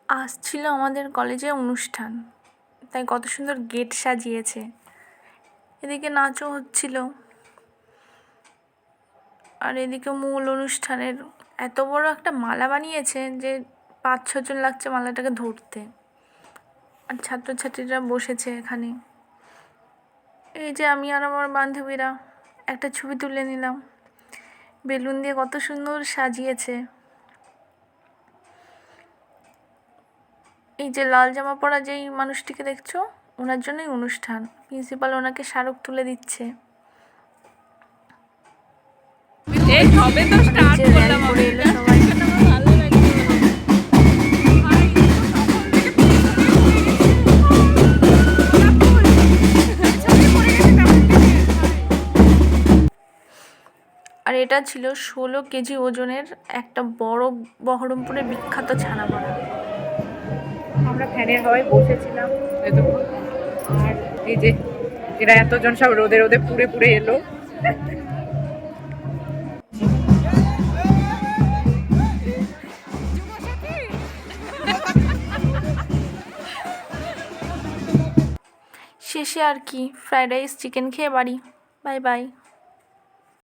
আসছিল আমাদের কলেজে অনুষ্ঠান, তাই কত সুন্দর গেট সাজিয়েছে। এদিকে নাচও হচ্ছিল, আর এদিকে মূল অনুষ্ঠানের এত বড় একটা মালা বানিয়েছে যে 5-6 জন লাগছে মালাটাকে ধরতে। আর ছাত্রছাত্রীরা বসেছে এখানে। এই যে আমি আর আমার বান্ধবীরা একটা ছবি তুলে নিলাম। বেলুন দিয়ে কত সুন্দর সাজিয়েছে। এই যে লাল জামা পরা যেই মানুষটিকে দেখছো, ওনার জন্যই অনুষ্ঠান। প্রিন্সিপাল ওনাকে স্মারক তুলে দিচ্ছে। এই সবে তো স্টার্ট করলাম আমি, এটা সবাই ভালো লাগছে। আর এটা ছিল 16 কেজি ওজনের একটা বড় বহরমপুরের বিখ্যাত ছানা বড়া। আমরা ফ্যানের হাওয়ায় বসেছিলাম এতক্ষণ, আর এই যে এরা এতজন সব রোদে রোদে পুড়ে পুড়ে এলো। শেষে আর কি, ফ্রাইড রাইস চিকেন খেয়ে বাড়ি। Bye bye.